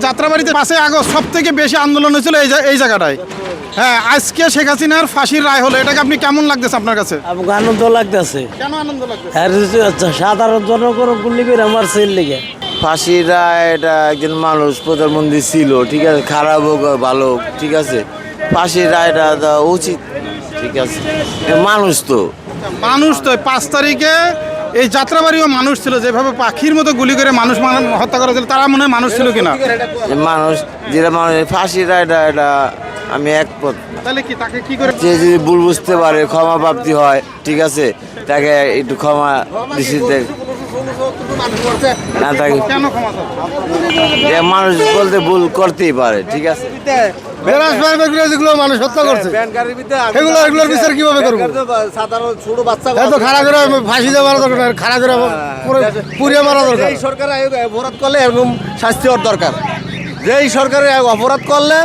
যাত্রাবাড়িতে 5ই August সবথেকে বেশি আন্দোলন হয়েছিল এই জায়গাটায়। হ্যাঁ, আজকে শেখ হাসিনার ফাঁসির রায় হলো, এটাকে আপনি কেমন লাগতেছে আপনার কাছে? আমাকে আনন্দ লাগতেছে। কেন আনন্দ লাগতেছে? হ্যাঁ, সাধারণ জনগণ গুলি করে আমার সেল লেগে ফাঁসির রায়, এটা একজন মানুষ প্রধানমন্ত্রী ছিল, ঠিক আছে, খারাপ হোক ভালো হোক, ঠিক আছে, ফাঁসির রায়টা দেওয়া উচিত, ঠিক আছে, মানুষ তো 5 তারিখে এই যাত্রাবাড়িও মানুষ ছিল, যেভাবে পাখির মতো গুলি করে মানুষ হত্যা করা ছিল, তারা মনে হয় মানুষ ছিল কিনা? মানুষ যেটা মানুষ ফাঁসির রায়টা, এটা আমি একমত। তাহলে কি তাকে কি করে যে যদি ভুল বুঝতে পারে, ক্ষমা প্রাপ্তি হয়, ঠিক আছে, তাকে একটু ক্ষমা দৃষ্টিতে না থাকে, কেন ক্ষমা চাচ্ছে? যে মানুষ বলতে ভুল করতেই পারে, ঠিক আছে। যেগুলো মানুষ হত্যা করছে এগুলোর বিচার কিভাবে করবো? সাধারণ ছোট বাচ্চা এত খাড়া করে ফাঁসি দেওয়া মারা দরকার, খাড়া করে পুড়িয়ে মারা দরকার। এই সরকার অপরাধ করলে এরকম শাস্তি হওয়ার দরকার। যেই সরকারের অপরাধ করলে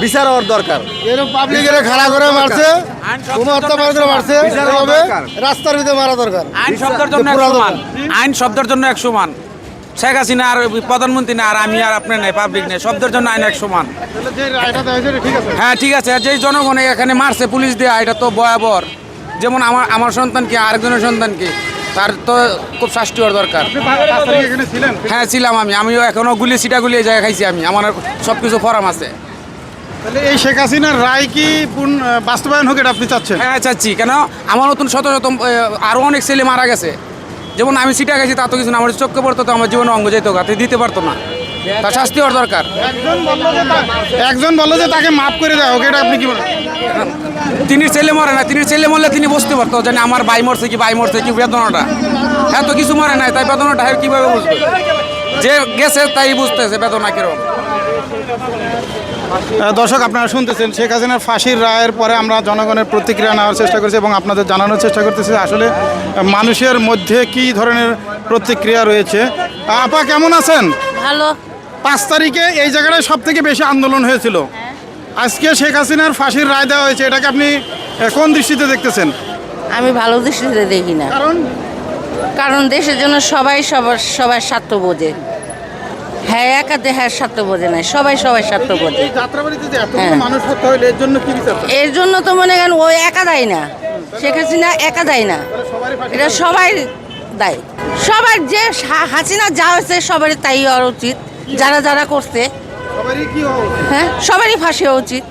বিচার হওয়ার দরকার। এরকম পাবলিকের খাড়া করে মারছে, কোনো হত্যা করে মারছে, এভাবে রাস্তার ভিতরে মারা দরকার। আইন শব্দের জন্য এক সমান, আইন শব্দের জন্য এক সমান। শেখ হাসিনা আর প্রধানমন্ত্রী না, আর আমি আর আপনি নেই, পাবলিক নেই, শব্দের জন্য আইন এক সমান। তাহলে যে রায়টা দেওয়া হয়েছে এটা ঠিক আছে? হ্যাঁ ঠিক আছে, আর যেই জনগণ এখানে মারছে পুলিশ দিয়ে, এটা তো ভয়াবহ। যেমন আমার সন্তানকে, আরেকজনের সন্তানকে, তার তো খুব শাস্তি হওয়ার দরকার। আপনি 5 তারিখে এখানে ছিলেন? হ্যাঁ ছিলাম, আমিও এখনো সিটা গুলিয়ে জায়গায় খাইছি, আমার সব কিছু ফরাম আছে। তাহলে এই শেখ হাসিনার রায় কি বাস্তবায়ন হোক, এটা আপনি চাচ্ছেন? হ্যাঁ চাচ্ছি, কেন আমার নতুন শত আরও অনেক ছেলে মারা গেছে। যেমন আমি সিটা গেছি, তা তো কিছু না, আমার চোখে পড়তো, তো আমার জীবনে অঙ্গ যেত, দিতে পারতো না, তার শাস্তি হওয়ার দরকার। একজন বললো যে তাকে মাফ করে দেওয়া হোক, এটা আপনি কি বলেন? তিনি ছেলে মরে না, তিনি ছেলে মরলে তিনি বুঝতে পারতো জানি আমার ভাই মরছে কি বেদনাটা। হ্যাঁ তো কিছু মরে নাই, তাই বেদনাটা কীভাবে বুঝবে? যে গেছে তাই বুঝতেছে বেদনা কিরকম। দর্শক, আপনারা শুনতেছেন শেখ হাসিনার ফাঁসির রায়ের পরে আমরা জনগণের প্রতিক্রিয়া নেওয়ার চেষ্টা করছি এবং আপনাদের জানানোর চেষ্টা করতেছি আসলে মানুষের মধ্যে কী ধরনের প্রতিক্রিয়া রয়েছে। আপা কেমন আছেন? ভালো। 5 তারিখে এই জায়গাটায় সব থেকে বেশি আন্দোলন হয়েছিল। আজকে শেখ হাসিনার ফাঁসির রায় দেওয়া হয়েছে, এটাকে আপনি কোন দৃষ্টিতে দেখতেছেন? আমি ভালো দৃষ্টিতে দেখি না, কারণ দেশের জন্য সবাই সবার স্বার্থ বোঝে। হ্যাঁ, একা দেহের স্বার্থ বোঝে না, সবাই স্বার্থ বোঝে। যাত্রাবাড়িতে যে এতগুলো হ্যাঁ। মানুষ হত্যা হইলো, এর জন্য কি বিচার? এর জন্য তো মনে করেন ও একা দেয় না, শেখ হাসিনা একা দেয় না, এটা সবাই দেয়। সবার যে হাসিনা যা হয়েছে সবারই তাই হওয়া উচিত, যারা যারা করছে। সবারই কি হওয়া উচিত? হ্যাঁ, সবারই ফাঁসি হওয়া উচিত,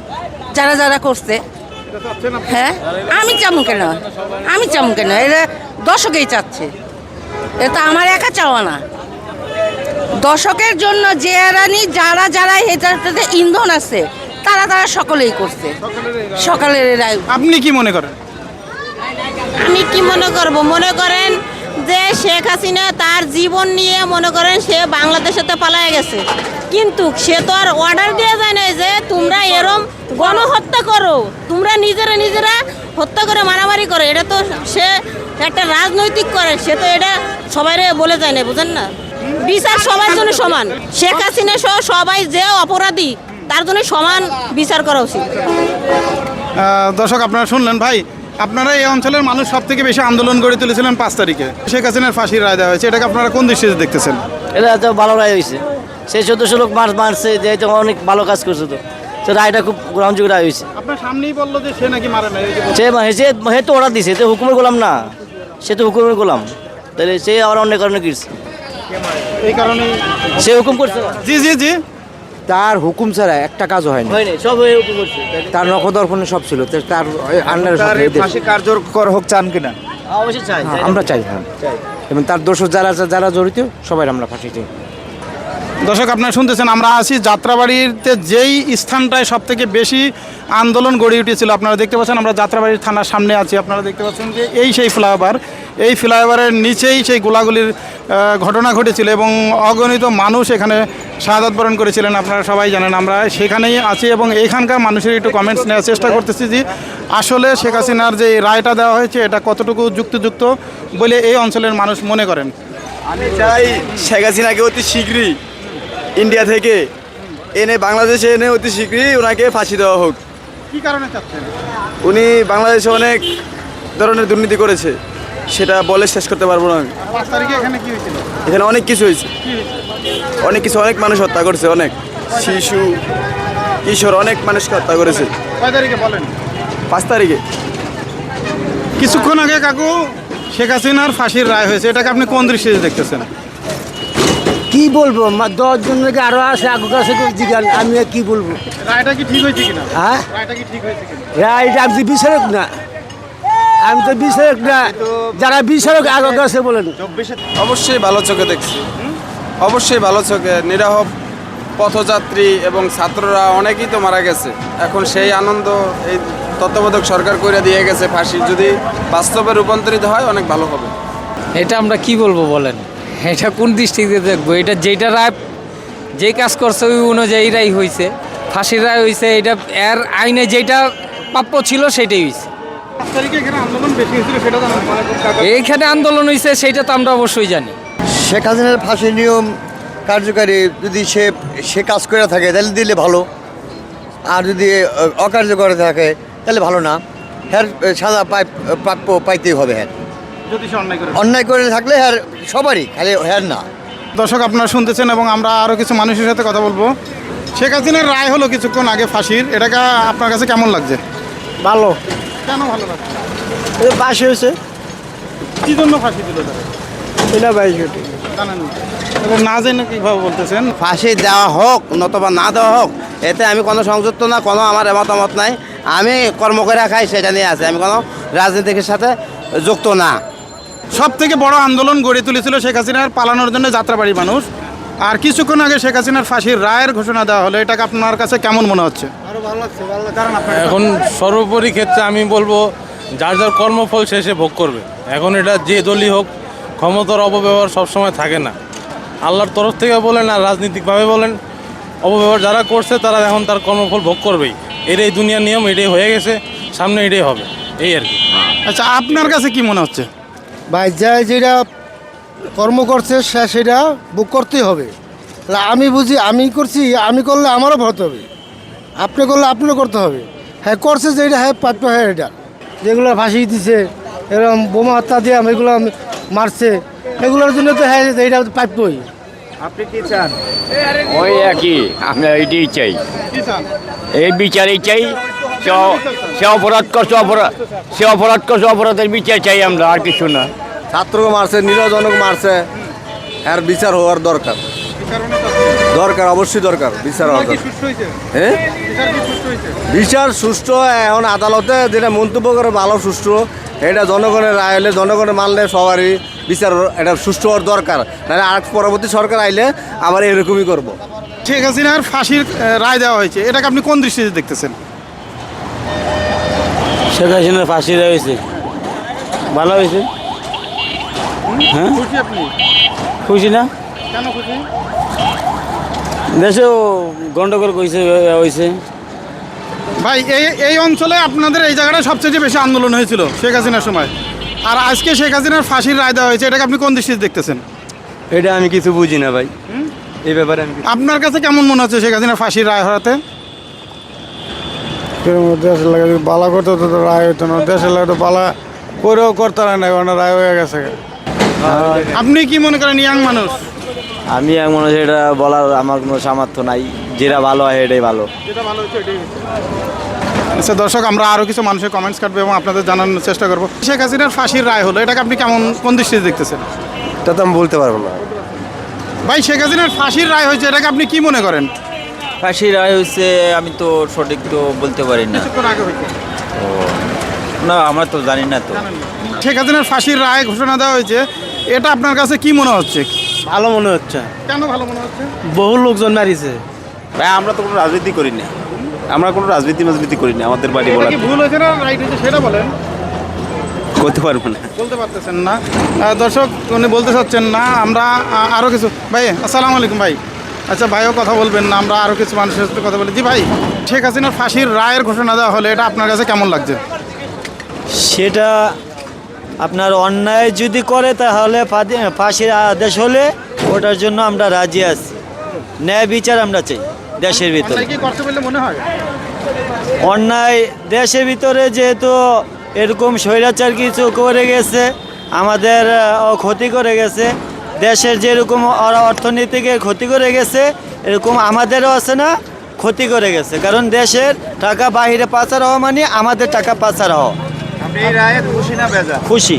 যারা যারা করছে। এটা চাচ্ছেন আপনি? হ্যাঁ, আমি চামু কেন, এরা দর্শকেই চাচ্ছে, এটা আমার একা চাওয়া না। দর্শকের জন্য যে যারা যারা এটাতে ইন্ধন আছে, তারা সকলেই করছে, সকালের রায়। আপনি কি মনে করেন? আমি কি মনে করব, মনে করেন যে শেখ হাসিনা তার জীবন নিয়ে মনে করেন সে বাংলাদেশেতে পালায় গেছে, কিন্তু সে তো আর অর্ডার দিয়ে যায় না যে তোমরা এরম গণহত্যা করো, তোমরা নিজেরা হত্যা করে মারামারি করো। এটা তো সে একটা রাজনৈতিক করে, সে তো এটা সবাই বলে যায় না, বুঝেন না? বিচার সবার জন্য সমান, শেখ হাসিনা সহ সবাই যে অপরাধী তার জন্য সমান বিচার করা উচিত। দর্শক, আপনারা শুনলেন ভাই, আপনারা এই অঞ্চলের মানুষ সব থেকে বেশি আন্দোলন গড়ে তুলেছিলেন 5 তারিখে শেখ হাসিনার ফাঁসির রায় দেওয়া হয়েছে, এটাকে আপনারা কোন দৃষ্টিতে দেখতেছেন? এটা তো ভালো রায় হয়েছে। সেই 1400 লোক মারছে, যে এটা অনেক ভালো কাজ করছে, তো রায়টা খুব গ্রহণযোগ্য রায় হয়েছে। আপনার সামনেই বললো যে সে নাকি মারে নাই। সে তো অর্ডার দিছে, তো হুকুমের গোলাম না, সে তো হুকুমের গোলাম, তাহলে সে আবার অন্য কারণে কিনছে, এই কারণে সে হুকুম করছে। জি তার হুকুম ছাড়া একটা কাজও হয়নি, সব হয়ে হুকুম করছে, তার নখদর্পণে সব ছিল, তার আন্ডারে ফাঁসি কার্যকর হোক চান কিনা? অবশ্যই চাই, আমরা চাই, হ্যাঁ, এবং তার দোষ যারা জড়িত সবাই আমরা ফাঁসি চাই। দর্শক, আপনারা শুনতেছেন আমরা আছি যাত্রাবাড়িতে, যেই স্থানটায় সব থেকে বেশি আন্দোলন গড়ে উঠেছিল। আপনারা দেখতে পাচ্ছেন আমরা যাত্রাবাড়ির থানার সামনে আছি। আপনারা দেখতে পাচ্ছেন যে সেই ফ্লাইওভার, এই ফ্লাইওভারের নিচেই সেই গোলাগুলির ঘটনা ঘটেছিল এবং অগণিত মানুষ এখানে শাহাদাত বরণ করেছিলেন। আপনারা সবাই জানেন, আমরা সেখানেই আছি এবং এইখানকার মানুষের একটু কমেন্টস নেওয়ার চেষ্টা করতেছি যে আসলে শেখ হাসিনার যে রায়টা দেওয়া হয়েছে এটা কতটুকু যুক্তিযুক্ত বলে এই অঞ্চলের মানুষ মনে করেন। আমি চাই শেখ হাসিনাকে অতি শীঘ্রই ইন্ডিয়া থেকে এনে বাংলাদেশে এনে অতি শীঘ্রই ওনাকে ফাঁসি দেওয়া হোক। কি কারণে চাচ্ছেন? উনি বাংলাদেশে অনেক ধরনের দুর্নীতি করেছে, সেটা বলে শেষ করতে পারবো না আমি। 5 তারিখে এখানে কি হয়েছিল? এখানে অনেক কিছু হয়েছে, অনেক মানুষ হত্যা করছে, অনেক শিশু কিশোর অনেক মানুষকে হত্যা করেছে। কয় তারিখে বলেন? 5 তারিখে। কিছুক্ষণ আগে কাকু শেখ হাসিনার ফাঁসির রায় হয়েছে, এটাকে আপনি কোন দৃষ্টিতে দেখতেছেন? কি বলবো 10 জন নাকি আরো আছে আগু কাছে জিজ্ঞান, আমি আর কি বলবো? রায়টা কি ঠিক হয়েছে কিনা? হ্যাঁ রায়টা কি ঠিক হয়েছে কিনা? রাইট, আমি তো বিচারক না, আমি তো বিচারক না, যারা বিচারক আগু কাছে বলেন। অবশ্যই ভালো চোখে দেখছি, অবশ্যই ভালো চোখে। নিরীহ পথযাত্রী এবং ছাত্ররা অনেকেই তো মারা গেছে। এখন সেই আনন্দ এই তত্ত্বাবধায়ক সরকার করে দিয়ে গেছে। ফাঁসি যদি বাস্তবে রূপান্তরিত হয় অনেক ভালো হবে। এটা আমরা কি বলবো বলেন, এটা কোন দৃষ্টিতে দেখবো? এটা যেটা রায় যেই কাজ করছে ওই অনুযায়ী রায় হয়েছে, ফাঁসির রায় হয়েছে। এটা এর আইনে যেটা প্রাপ্য ছিল সেটাই হয়েছে। 5 তারিখে এখানে আন্দোলন বেশি হয়েছিল, সেটা জানেন? এইখানে আন্দোলন হয়েছে সেটা তো আমরা অবশ্যই জানি। শেখ হাসিনার ফাঁসির নিয়ম কার্যকারী যদি সে কাজ করে থাকে তাহলে দিলে ভালো, আর যদি অকার্যকর থাকে তাহলে ভালো না। হ্যার সাদা প্রাপ্য পাইতেই হবে। হ্যাঁ, যদি সে অন্যায় করে। অন্যায় করে থাকলে হ্যার সবারই, খালি হ্যার না। দর্শক আপনারা শুনতেছেন এবং আমরা আরও কিছু মানুষের সাথে কথা বলবো। শেখ হাসিনার রায় হলো কিছুক্ষণ আগে ফাঁসির, এটাকে আপনার কাছে কেমন লাগছে? ভালো, কেন ভালো লাগছে? ফাঁসি হয়েছে, কি জন্য ফাঁসি দিল তারা এটা বাইশ জানেন না? এবং না জেনে কীভাবে বলতেছেন? ফাঁসি দেওয়া হোক নতুবা না দেওয়া হোক, এতে আমি কোনো সংযুক্ত না, কোনো আমার মতামত নাই। আমি কর্ম করে খাই, সেটা নিয়ে আছে। আমি কোনো রাজনীতির সাথে যুক্ত না। সব থেকে বড় আন্দোলন গড়ে তুলেছিল শেখ হাসিনার পালানোর জন্য যাত্রাবাড়ির মানুষ। আর কিছুক্ষণ আগে শেখ হাসিনার ফাঁসির রায়ের ঘোষণা দেওয়া হলো, এটাকে আপনার কাছে কেমন মনে হচ্ছে? আরো ভালো লাগছে, ভালো লাগছে। কারণ আপনার এখন সর্বোপরি ক্ষেত্রে আমি বলবো যার যার কর্মফল শেষে ভোগ করবে। এখন এটা যে দলই হোক, ক্ষমতার অপব্যবহার সবসময় থাকে না। আল্লাহর তরফ থেকে বলেন আর রাজনৈতিকভাবে বলেন, অপব্যবহার যারা করছে তারা এখন তার কর্মফল ভোগ করবেই। এটাই দুনিয়ার নিয়ম, এটাই হয়ে গেছে, সামনে এটাই হবে, এই আর কি। আচ্ছা, আপনার কাছে কি মনে হচ্ছে? ভাই যেটা কর্ম করছে সেটা বুক করতেই হবে। তাহলে আমি বুঝি আমি করছি, আমি করলে আমারও ভরতে হবে, আপনি করলে আপনারও করতে হবে। হ্যাঁ করছে যেটা, হ্যাঁ প্রাপ্য, হ্যাঁ এটা যেগুলো ফাঁসি দিছে, এরকম বোমা হত্যা দিয়ে এগুলো মারছে, এগুলোর জন্য তো হ্যাঁ এইটা প্রাপ্যই। আপনি কি চান? ওই একই, আমরা এইটাই চাই, কি চান? এই বিচারই চাই। সে অপরাধ করছে, অপরাধের বিচার চাই আমরা, আর কিছু না। ছাত্রকে মারছে, নিরজনক মারছে, এর বিচার হওয়ার দরকার। দরকার, অবশ্যই দরকার, বিচার হওয়ার দরকার। হ্যাঁ, বিচার সুষ্ঠু। এখন আদালতে যেটা মন্তব্য করে ভালো সুষ্ঠু, এটা জনগণের রায় হলে, জনগণের মানলে সবারই বিচার এটা সুষ্ঠু হওয়ার দরকার। নাহলে আর পরবর্তী সরকার আইলে আবার এরকমই করব। শেখ হাসিনার ফাঁসির রায় দেওয়া হয়েছে, এটাকে আপনি কোন দৃষ্টিতে দেখতেছেন? শেখ হাসিনার ফাঁসি হয়েছে, ভালো হয়েছে। হ্যাঁ, খুশি আপনি? খুশি না? কেন খুশি? দেশেও গন্ডগোল হয়েছে। ভাই এই অঞ্চলে আপনাদের এই জায়গাটা সবচেয়ে বেশি আন্দোলন হয়েছিল শেখ হাসিনার সময়, আর আজকে শেখ হাসিনার ফাঁসির রায় দেওয়া হয়েছে, এটাকে আপনি কোন দৃষ্টিতে দেখতেছেন? এটা আমি কিছু বুঝি না ভাই, এই ব্যাপারে আমি আপনার কাছে কেমন মনে হচ্ছে শেখ হাসিনার ফাঁসির রায় হওয়াতে? দেশের লাগে বালা করতে তো রায় হইতো না, দেশের লাগে তো বালা করেও করতে না, রায় হয়ে গেছে। আপনি কি মনে করেন, ইয়াং মানুষ? আমি মনে হয় এটা বলার আমার কোনো সামর্থ্য নাই, যেটা ভালো হয় এটাই ভালো। যেটা ভালো হচ্ছে এটাই হচ্ছে। আচ্ছা দর্শক, আমরা আরও কিছু মানুষের কমেন্টস কাটবো এবং আপনাদের জানানোর চেষ্টা করবো। শেখ হাসিনার ফাঁসির রায় হলো, এটাকে আপনি কোন দৃষ্টিতে দেখতেছেন? এটা তো আমি বলতে পারবো না ভাই, শেখ হাসিনার ফাঁসির রায় হয়েছে, এটাকে আপনি কি মনে করেন? ফাঁসি রায় হচ্ছে, আমি তো সঠিক তো বলতে পারি না। কিছুক্ষণ আগে হয়েছে। না, আমরা তো জানি না তো। শেখ হাসিনার ফাঁসির রায় ঘোষণা দেওয়া হয়েছে, এটা আপনার কাছে কি মনে হচ্ছে? ভালো মনে হচ্ছে। কেন ভালো মনে হচ্ছে? বহু লোকজন মারিছে। ভাই আমরা তো কোনো রাজনীতি করি না, আমরা কোনো রাজনীতি করি না। আমাদের বাড়ি এটা কি ভুল হয়েছে না রাইট হয়েছে সেটা বলেন। করতে পারবো না, বলতে পারতেছেন না। দর্শক উনি বলতে চাচ্ছেন না। আমরা আরও কিছু ভাই, আসসালামু আলাইকুম ভাই। আচ্ছা ভাইও কথা বলবেন না, আমরা আরও কিছু মানুষের সাথে কথা বলি। জি ভাই, শেখ হাসিনার ফাঁসির রায়ের ঘোষণা দেওয়া হলে এটা আপনার কাছে কেমন লাগছে? সেটা আপনার অন্যায় যদি করে তাহলে ফাঁসির আদেশ হলে ওটার জন্য আমরা রাজি আছি। ন্যায় বিচার আমরা চাই দেশের ভিতরে। অন্যায় কি করতে বলে মনে হয়? অন্যায় দেশের ভিতরে যেহেতু এরকম স্বৈরাচার কিছু করে গেছে, আমাদের ক্ষতি করে গেছে, দেশের যেরকম ওরা অর্থনীতিকে ক্ষতি করে গেছে, এরকম আমাদেরও আছে না ক্ষতি করে গেছে। কারণ দেশের টাকা বাইরে পাচার হওয়া মানে আমাদের টাকা পাচার হওয়া। আপনি এই রায়ে খুশি না বেজা? খুশি।